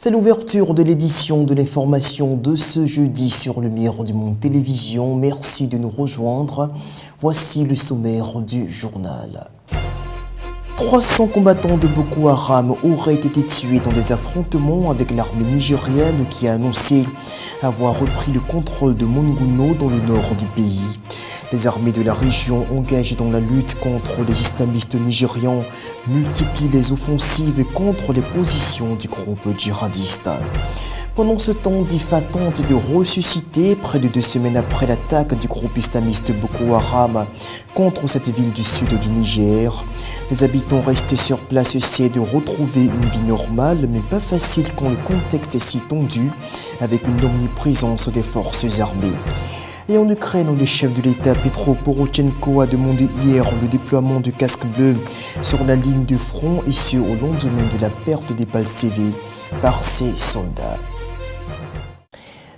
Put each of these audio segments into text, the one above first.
C'est l'ouverture de l'édition de l'information de ce jeudi sur le Miroir du Monde Télévision. Merci de nous rejoindre. Voici le sommaire du journal. 300 combattants de Boko Haram auraient été tués dans des affrontements avec l'armée nigériane qui a annoncé avoir repris le contrôle de Monguno dans le nord du pays. Les armées de la région engagées dans la lutte contre les islamistes nigérians multiplient les offensives contre les positions du groupe djihadiste. Pendant ce temps, Difa tente de ressusciter près de 2 semaines après l'attaque du groupe islamiste Boko Haram contre cette ville du sud du Niger. Les habitants restés sur place essaient de retrouver une vie normale, mais pas facile quand le contexte est si tendu avec une omniprésence des forces armées. Et en Ukraine, le chef de l'État Petro Poroshenko a demandé hier le déploiement de casques bleus sur la ligne de front et ce au lendemain de la perte des balles CV par ses soldats.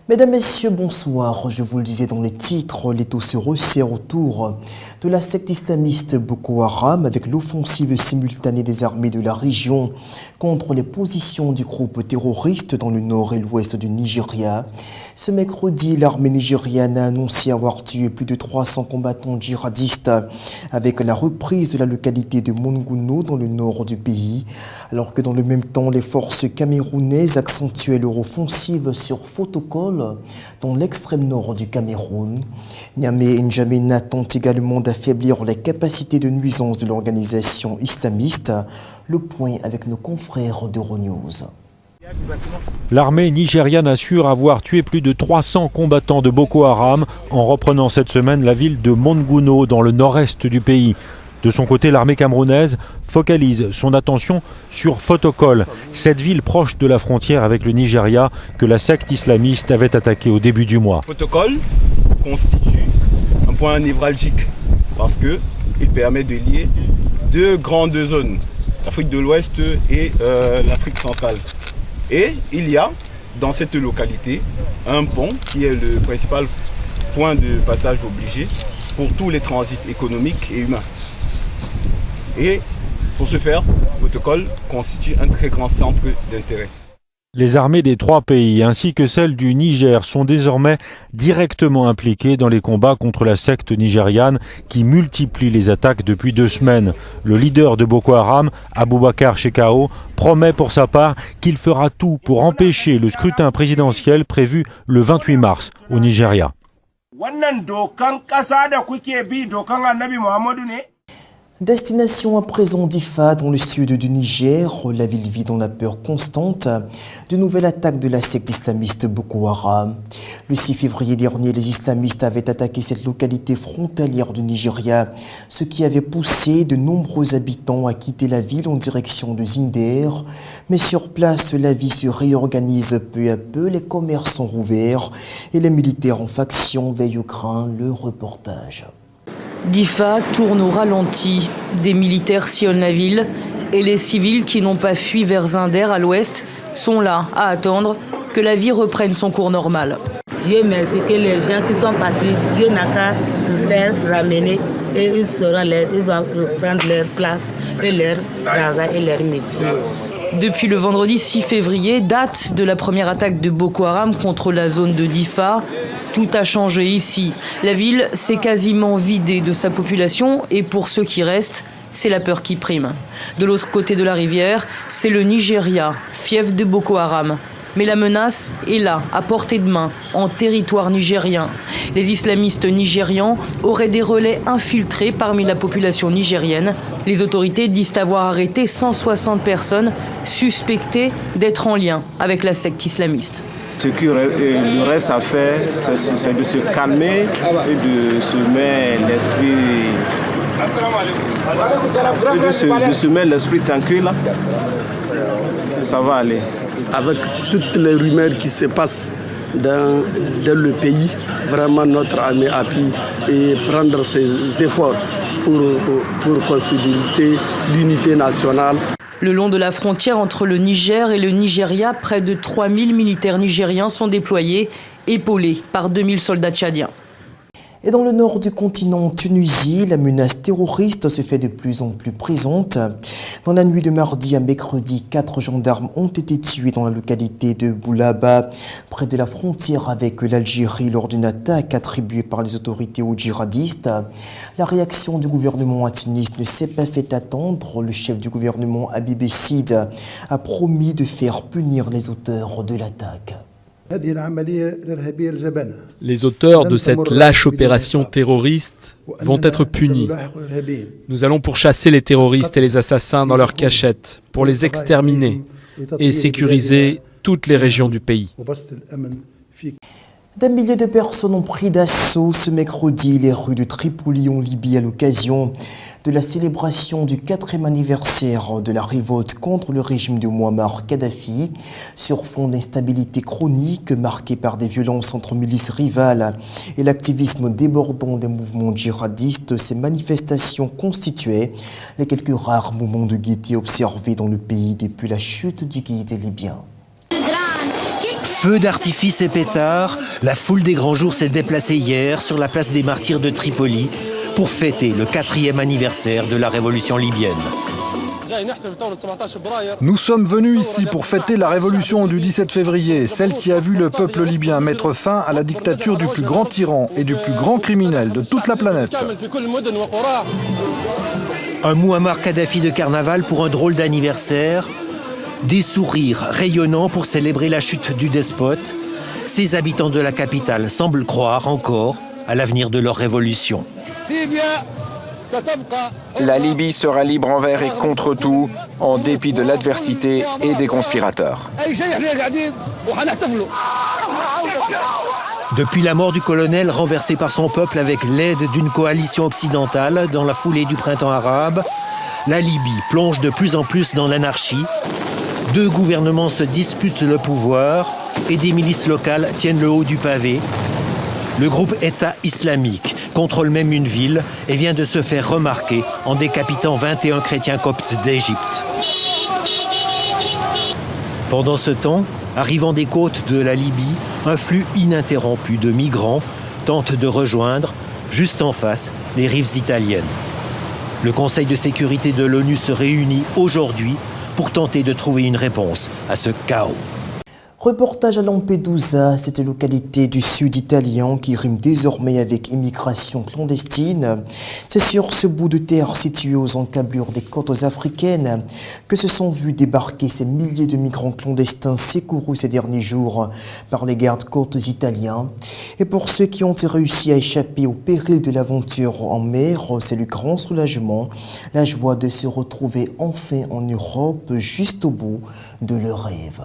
Mesdames, Messieurs, bonsoir. Je vous le disais dans les titres, l'étau se resserre autour de la secte islamiste Boko Haram avec l'offensive simultanée des armées de la région contre les positions du groupe terroriste dans le nord et l'ouest du Nigeria. Ce mercredi, l'armée nigériane a annoncé avoir tué plus de 300 combattants djihadistes avec la reprise de la localité de Monguno dans le nord du pays, alors que dans le même temps, les forces camerounaises accentuaient leur offensive sur Fotokol dans l'extrême nord du Cameroun. Niamey et N'Djamena tentent également d'affaiblir les capacités de nuisance de l'organisation islamiste. Le point avec nos confrères d'Euronews. L'armée nigériane assure avoir tué plus de 300 combattants de Boko Haram en reprenant cette semaine la ville de Monguno dans le nord-est du pays. De son côté, l'armée camerounaise focalise son attention sur Fotokol, cette ville proche de la frontière avec le Nigeria que la secte islamiste avait attaquée au début du mois. Fotokol constitue un point névralgique parce qu'il permet de lier 2 grandes zones, l'Afrique de l'Ouest et l'Afrique centrale. Et il y a dans cette localité un pont qui est le principal point de passage obligé pour tous les transits économiques et humains. Et pour ce faire, Fotokol constitue un très grand centre d'intérêt. Les armées des 3 pays ainsi que celles du Niger sont désormais directement impliquées dans les combats contre la secte nigériane qui multiplie les attaques depuis 2 semaines. Le leader de Boko Haram, Abubakar Shekau, promet pour sa part qu'il fera tout pour empêcher le scrutin présidentiel prévu le 28 mars au Nigeria. Destination à présent Difa, dans le sud du Niger. La ville vit dans la peur constante de nouvelles attaques de la secte islamiste Boko Haram. Le 6 février dernier, les islamistes avaient attaqué cette localité frontalière du Nigeria, ce qui avait poussé de nombreux habitants à quitter la ville en direction de Zinder. Mais sur place, la vie se réorganise peu à peu, les commerces sont rouverts et les militaires en faction veillent au grain. Le reportage. Difa tourne au ralenti. Des militaires sillonnent la ville et les civils qui n'ont pas fui vers Zinder à l'ouest sont là à attendre que la vie reprenne son cours normal. Dieu merci que les gens qui sont partis, Dieu n'a qu'à faire ramener et ils vont reprendre leur place et leur travail et leur métier. Depuis le vendredi 6 février, date de la première attaque de Boko Haram contre la zone de Difa, tout a changé ici. La ville s'est quasiment vidée de sa population et pour ceux qui restent, c'est la peur qui prime. De l'autre côté de la rivière, c'est le Nigeria, fief de Boko Haram. Mais la menace est là, à portée de main, en territoire nigérien. Les islamistes nigérians auraient des relais infiltrés parmi la population nigérienne. Les autorités disent avoir arrêté 160 personnes suspectées d'être en lien avec la secte islamiste. Ce qu'il reste à faire, c'est de se calmer et de se mettre l'esprit tranquille. Ça va aller. Avec toutes les rumeurs qui se passent dans le pays, vraiment notre armée a pu prendre ses efforts pour consolider l'unité nationale. Le long de la frontière entre le Niger et le Nigeria, près de 3000 militaires nigériens sont déployés, épaulés par 2000 soldats tchadiens. Et dans le nord du continent, Tunisie, la menace terroriste se fait de plus en plus présente. Dans la nuit de mardi à mercredi, 4 gendarmes ont été tués dans la localité de Boulaba, près de la frontière avec l'Algérie, lors d'une attaque attribuée par les autorités aux djihadistes. La réaction du gouvernement à Tunis ne s'est pas fait attendre. Le chef du gouvernement, Habib Essid, a promis de faire punir les auteurs de l'attaque. Les auteurs de cette lâche opération terroriste vont être punis. Nous allons pourchasser les terroristes et les assassins dans leurs cachettes pour les exterminer et sécuriser toutes les régions du pays. Des milliers de personnes ont pris d'assaut ce mercredi les rues de Tripoli en Libye à l'occasion de la célébration du 4e anniversaire de la révolte contre le régime de Mouammar Kadhafi. Sur fond d'instabilité chronique marquée par des violences entre milices rivales et l'activisme débordant des mouvements djihadistes, ces manifestations constituaient les quelques rares moments de gaieté observés dans le pays depuis la chute du guide libyen. Feux d'artifice et pétards, la foule des grands jours s'est déplacée hier sur la place des martyrs de Tripoli pour fêter le 4e anniversaire de la révolution libyenne. Nous sommes venus ici pour fêter la révolution du 17 février, celle qui a vu le peuple libyen mettre fin à la dictature du plus grand tyran et du plus grand criminel de toute la planète. Un Mouammar Kadhafi de carnaval pour un drôle d'anniversaire. Des sourires rayonnants pour célébrer la chute du despote. Ces habitants de la capitale semblent croire encore à l'avenir de leur révolution. La Libye sera libre envers et contre tout, en dépit de l'adversité et des conspirateurs. Depuis la mort du colonel renversé par son peuple avec l'aide d'une coalition occidentale dans la foulée du printemps arabe, la Libye plonge de plus en plus dans l'anarchie. 2 gouvernements se disputent le pouvoir et des milices locales tiennent le haut du pavé. Le groupe État islamique contrôle même une ville et vient de se faire remarquer en décapitant 21 chrétiens coptes d'Égypte. Pendant ce temps, arrivant des côtes de la Libye, un flux ininterrompu de migrants tente de rejoindre, juste en face, les rives italiennes. Le Conseil de sécurité de l'ONU se réunit aujourd'hui pour tenter de trouver une réponse à ce chaos. Reportage à Lampedusa, cette localité du sud italien qui rime désormais avec immigration clandestine. C'est sur ce bout de terre situé aux encablures des côtes africaines que se sont vus débarquer ces milliers de migrants clandestins secourus ces derniers jours par les gardes-côtes italiens. Et pour ceux qui ont réussi à échapper au péril de l'aventure en mer, c'est le grand soulagement, la joie de se retrouver enfin en Europe, juste au bout de leur rêve.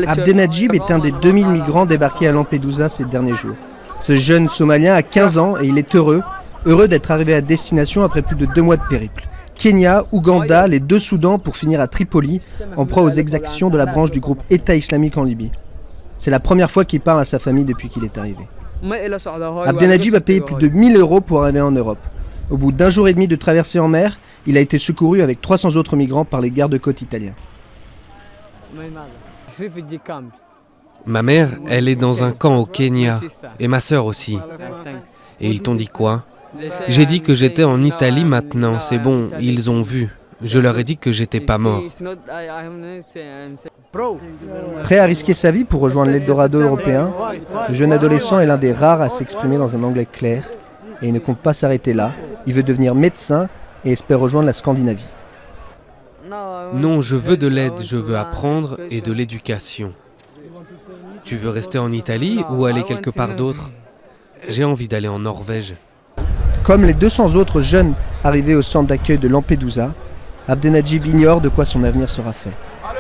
Abdenajib est un des 2000 migrants débarqués à Lampedusa ces derniers jours. Ce jeune Somalien a 15 ans et il est heureux d'être arrivé à destination après plus de 2 mois de périple. Kenya, Ouganda, les 2 Soudans pour finir à Tripoli, en proie aux exactions de la branche du groupe État islamique en Libye. C'est la première fois qu'il parle à sa famille depuis qu'il est arrivé. Abdenajib a payé plus de 1000 € pour arriver en Europe. Au bout d'1 jour et demi de traversée en mer, il a été secouru avec 300 autres migrants par les gardes-côtes italiens. Ma mère, elle est dans un camp au Kenya, et ma sœur aussi. Et ils t'ont dit quoi? J'ai dit que j'étais en Italie maintenant, c'est bon, ils ont vu. Je leur ai dit que j'étais pas mort. Prêt à risquer sa vie pour rejoindre l'Eldorado européen, le jeune adolescent est l'un des rares à s'exprimer dans un anglais clair, et il ne compte pas s'arrêter là. Il veut devenir médecin et espère rejoindre la Scandinavie. Non, je veux de l'aide, je veux apprendre et de l'éducation. Tu veux rester en Italie ou aller quelque part d'autre? J'ai envie d'aller en Norvège. Comme les 200 autres jeunes arrivés au centre d'accueil de Lampedusa, Abdenajib ignore de quoi son avenir sera fait.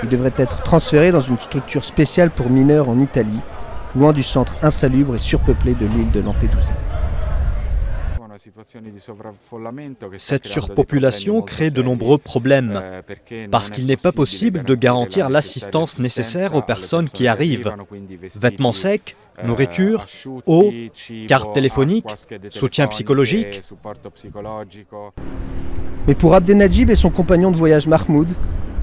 Il devrait être transféré dans une structure spéciale pour mineurs en Italie, loin du centre insalubre et surpeuplé de l'île de Lampedusa. Cette surpopulation crée de nombreux problèmes, parce qu'il n'est pas possible de garantir l'assistance nécessaire aux personnes qui arrivent. Vêtements secs, nourriture, eau, carte téléphonique, soutien psychologique. Mais pour Abdenajib et son compagnon de voyage Mahmoud,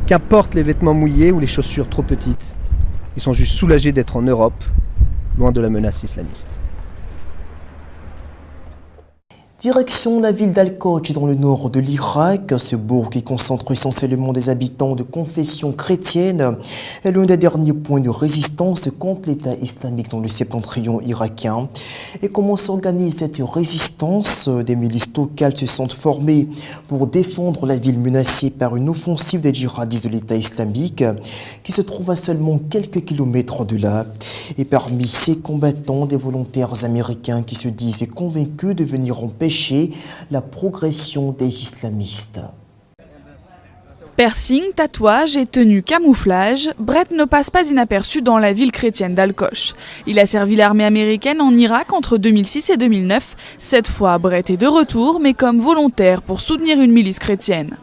qu'importe les vêtements mouillés ou les chaussures trop petites, ils sont juste soulagés d'être en Europe, loin de la menace islamiste. Direction la ville d'Al-Koch dans le nord de l'Irak. Ce bourg qui concentre essentiellement des habitants de confession chrétienne est l'un des derniers points de résistance contre l'État islamique dans le septentrion irakien. Et comment s'organise cette résistance? Des milices locales se sont formées pour défendre la ville menacée par une offensive des djihadistes de l'État islamique qui se trouve à seulement quelques kilomètres de là. Et parmi ces combattants, des volontaires américains qui se disent convaincus de venir empêcher la progression des islamistes. Piercing, tatouage et tenue camouflage, Brett ne passe pas inaperçu dans la ville chrétienne d'Al-Koch. Il a servi l'armée américaine en Irak entre 2006 et 2009. Cette fois, Brett est de retour, mais comme volontaire pour soutenir une milice chrétienne.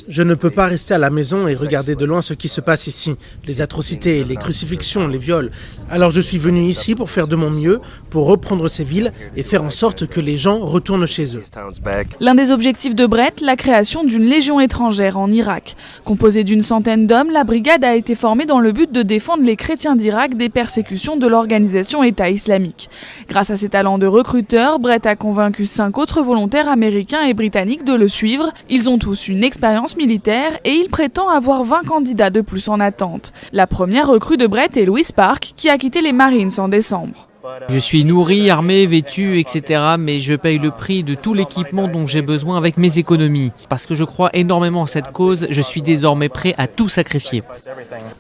Je ne peux pas rester à la maison et regarder de loin ce qui se passe ici, les atrocités, les crucifixions, les viols. Alors je suis venu ici pour faire de mon mieux, pour reprendre ces villes et faire en sorte que les gens retournent chez eux. L'un des objectifs de Brett, la création d'une légion étrangère en Irak. Composée d'une centaine d'hommes, la brigade a été formée dans le but de défendre les chrétiens d'Irak des persécutions de l'organisation État islamique. Grâce à ses talents de recruteur, Brett a convaincu 5 autres volontaires américains et britanniques de le suivre. Ils ont tous une expérience militaire et il prétend avoir 20 candidats de plus en attente. La première recrue de Brett est Louis Park, qui a quitté les Marines en décembre. Je suis nourri, armé, vêtu, etc. Mais je paye le prix de tout l'équipement dont j'ai besoin avec mes économies. Parce que je crois énormément en cette cause, je suis désormais prêt à tout sacrifier.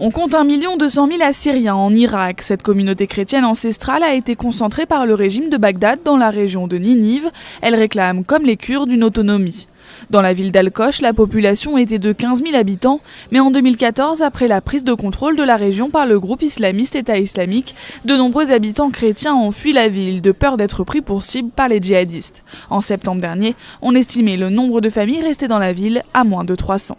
On compte 1 200 000 Assyriens en Irak. Cette communauté chrétienne ancestrale a été concentrée par le régime de Bagdad dans la région de Ninive. Elle réclame, comme les Kurdes, une autonomie. Dans la ville d'Al-Koch, la population était de 15 000 habitants, mais en 2014, après la prise de contrôle de la région par le groupe islamiste État islamique, de nombreux habitants chrétiens ont fui la ville de peur d'être pris pour cible par les djihadistes. En septembre dernier, on estimait le nombre de familles restées dans la ville à moins de 300.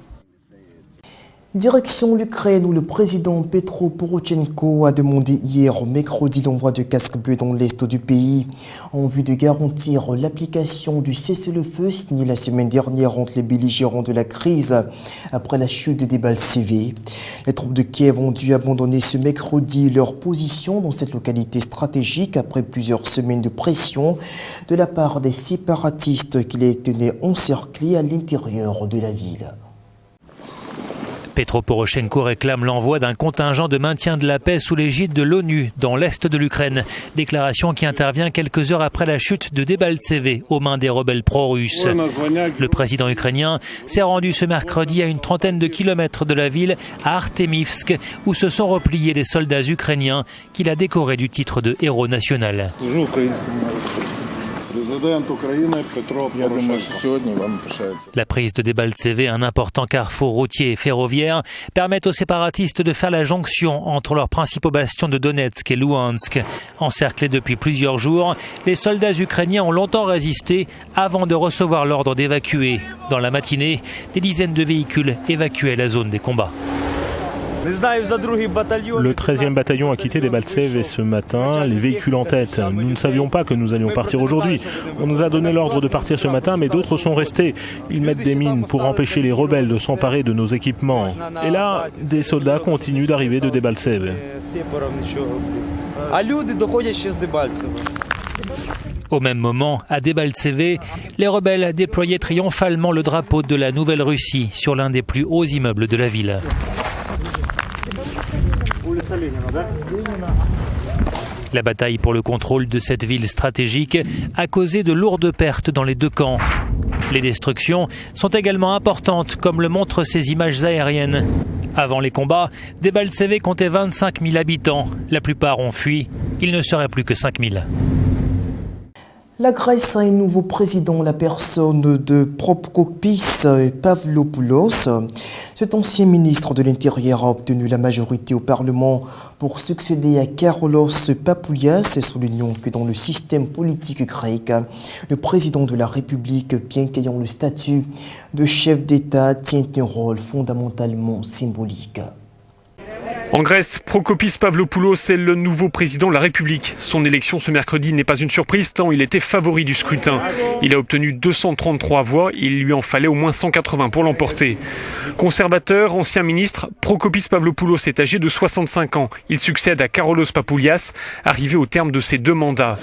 Direction l'Ukraine où le président Petro Poroshenko a demandé hier mercredi l'envoi de casques bleus dans l'est du pays en vue de garantir l'application du cessez-le-feu signé la semaine dernière entre les belligérants de la crise après la chute de Debaltseve. Les troupes de Kiev ont dû abandonner ce mercredi leur position dans cette localité stratégique après plusieurs semaines de pression de la part des séparatistes qui les tenaient encerclés à l'intérieur de la ville. Petro Poroshenko réclame l'envoi d'un contingent de maintien de la paix sous l'égide de l'ONU dans l'est de l'Ukraine. Déclaration qui intervient quelques heures après la chute de Debaltseve aux mains des rebelles pro-russes. Le président ukrainien s'est rendu ce mercredi à une trentaine de kilomètres de la ville, à Artemivsk, où se sont repliés les soldats ukrainiens qu'il a décorés du titre de héros national. La prise de Debaltseve, un important carrefour routier et ferroviaire, permet aux séparatistes de faire la jonction entre leurs principaux bastions de Donetsk et Louhansk. Encerclés depuis plusieurs jours, les soldats ukrainiens ont longtemps résisté avant de recevoir l'ordre d'évacuer. Dans la matinée, des dizaines de véhicules évacuaient la zone des combats. Le 13e bataillon a quitté Debaltseve ce matin, les véhicules en tête. Nous ne savions pas que nous allions partir aujourd'hui. On nous a donné l'ordre de partir ce matin, mais d'autres sont restés. Ils mettent des mines pour empêcher les rebelles de s'emparer de nos équipements. Et là, des soldats continuent d'arriver de Debaltseve. Au même moment, à Debaltseve, les rebelles déployaient triomphalement le drapeau de la Nouvelle-Russie sur l'un des plus hauts immeubles de la ville. La bataille pour le contrôle de cette ville stratégique a causé de lourdes pertes dans les deux camps. Les destructions sont également importantes, comme le montrent ces images aériennes. Avant les combats, Debaltseve comptait 25 000 habitants. La plupart ont fui. Il ne serait plus que 5 000. La Grèce a un nouveau président, la personne de Prokopis Pavlopoulos. Cet ancien ministre de l'Intérieur a obtenu la majorité au Parlement pour succéder à Carlos Papoulias, soulignant que dans le système politique grec, le président de la République, bien qu'ayant le statut de chef d'État, tient un rôle fondamentalement symbolique. En Grèce, Prokopis Pavlopoulos est le nouveau président de la République. Son élection ce mercredi n'est pas une surprise tant il était favori du scrutin. Il a obtenu 233 voix, il lui en fallait au moins 180 pour l'emporter. Conservateur, ancien ministre, Prokopis Pavlopoulos est âgé de 65 ans. Il succède à Karolos Papoulias, arrivé au terme de ses 2 mandats.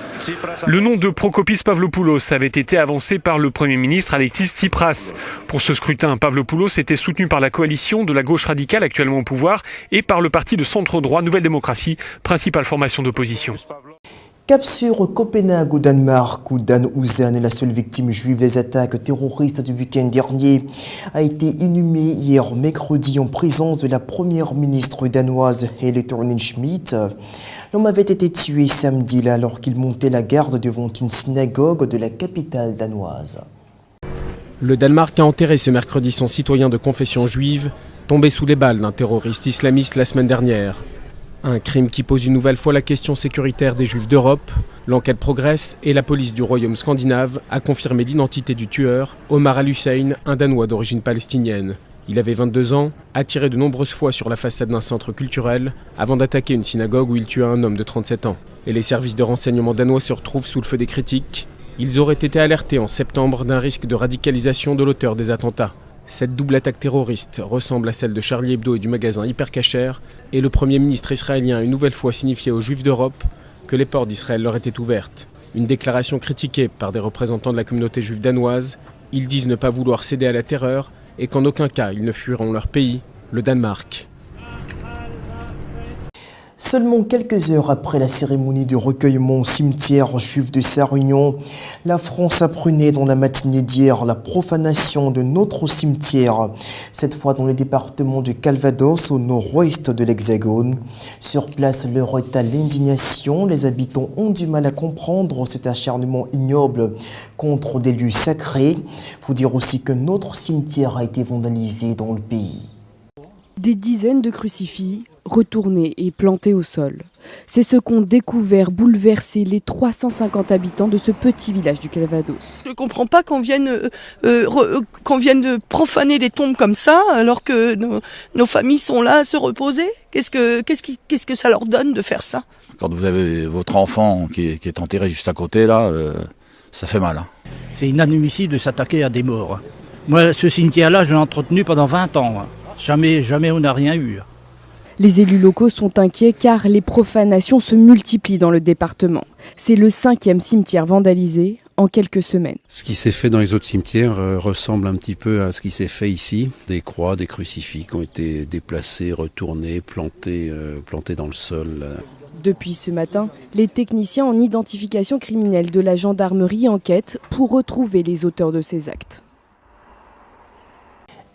Le nom de Prokopis Pavlopoulos avait été avancé par le Premier ministre Alexis Tsipras. Pour ce scrutin, Pavlopoulos était soutenu par la coalition de la gauche radicale actuellement au pouvoir et par le parti de centre-droit Nouvelle Démocratie, principale formation d'opposition. Cap sur Copenhague au Danemark, où Dan Uzan est la seule victime juive des attaques terroristes du week-end dernier, a été inhumé hier mercredi en présence de la première ministre danoise Helle Thorning-Schmidt. L'homme avait été tué samedi là alors qu'il montait la garde devant une synagogue de la capitale danoise. Le Danemark a enterré ce mercredi son citoyen de confession juive, tombé sous les balles d'un terroriste islamiste la semaine dernière. Un crime qui pose une nouvelle fois la question sécuritaire des Juifs d'Europe. L'enquête progresse et la police du royaume scandinave a confirmé l'identité du tueur, Omar Al-Hussein, un Danois d'origine palestinienne. Il avait 22 ans, a tiré de nombreuses fois sur la façade d'un centre culturel avant d'attaquer une synagogue où il tua un homme de 37 ans. Et les services de renseignement danois se retrouvent sous le feu des critiques. Ils auraient été alertés en septembre d'un risque de radicalisation de l'auteur des attentats. Cette double attaque terroriste ressemble à celle de Charlie Hebdo et du magasin Hyper Cacher, et le Premier ministre israélien a une nouvelle fois signifié aux Juifs d'Europe que les portes d'Israël leur étaient ouvertes. Une déclaration critiquée par des représentants de la communauté juive danoise. Ils disent ne pas vouloir céder à la terreur et qu'en aucun cas ils ne fuiront leur pays, le Danemark. Seulement quelques heures après la cérémonie de recueillement au cimetière juif de Sarre-Union, la France apprenait dans la matinée d'hier la profanation de notre cimetière, cette fois dans le département du Calvados, au nord-ouest de l'Hexagone. Sur place, l'heure est à l'indignation. Les habitants ont du mal à comprendre cet acharnement ignoble contre des lieux sacrés. Il faut dire aussi que notre cimetière a été vandalisé dans le pays. Des dizaines de crucifix retournés et plantés au sol. C'est ce qu'ont découvert, bouleversé les 350 habitants de ce petit village du Calvados. Je ne comprends pas qu'on vienne profaner des tombes comme ça, alors que nos familles sont là à se reposer. Qu'est-ce que ça leur donne de faire ça? Quand vous avez votre enfant qui est enterré juste à côté, là, ça fait mal. Hein. C'est inadmissible de s'attaquer à des morts. Moi, ce cimetière-là, je l'ai entretenu pendant 20 ans. Jamais on n'a rien eu. Les élus locaux sont inquiets car les profanations se multiplient dans le département. C'est le 5e cimetière vandalisé en quelques semaines. Ce qui s'est fait dans les autres cimetières ressemble un petit peu à ce qui s'est fait ici. Des croix, des crucifix qui ont été déplacés, retournés, plantés dans le sol. Depuis ce matin, les techniciens en identification criminelle de la gendarmerie enquêtent pour retrouver les auteurs de ces actes.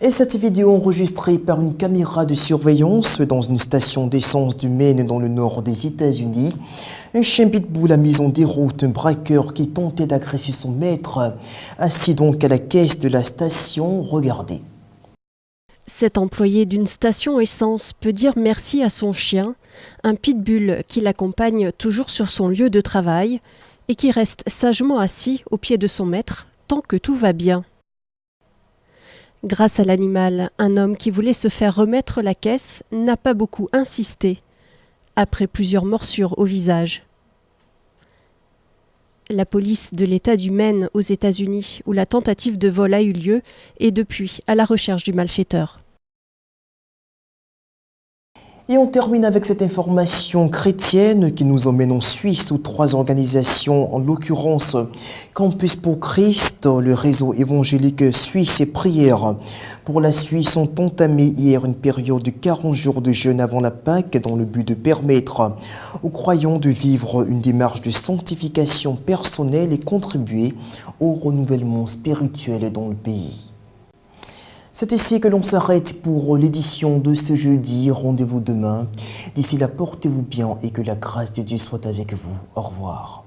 Et cette vidéo enregistrée par une caméra de surveillance dans une station d'essence du Maine dans le nord des États-Unis. Un chien pitbull a mis en déroute un braqueur qui tentait d'agresser son maître. Assis donc à la caisse de la station, regardez. Cet employé d'une station essence peut dire merci à son chien, un pitbull qui l'accompagne toujours sur son lieu de travail et qui reste sagement assis au pied de son maître tant que tout va bien. Grâce à l'animal, un homme qui voulait se faire remettre la caisse n'a pas beaucoup insisté, après plusieurs morsures au visage. La police de l'État du Maine aux États-Unis, où la tentative de vol a eu lieu, est depuis à la recherche du malfaiteur. Et on termine avec cette information chrétienne qui nous emmène en Suisse où 3 organisations, en l'occurrence Campus pour Christ, le réseau évangélique suisse et Prière pour la Suisse, ont entamé hier une période de 40 jours de jeûne avant la Pâque dans le but de permettre aux croyants de vivre une démarche de sanctification personnelle et contribuer au renouvellement spirituel dans le pays. C'est ici que l'on s'arrête pour l'édition de ce jeudi. Rendez-vous demain. D'ici là, portez-vous bien et que la grâce de Dieu soit avec vous. Au revoir.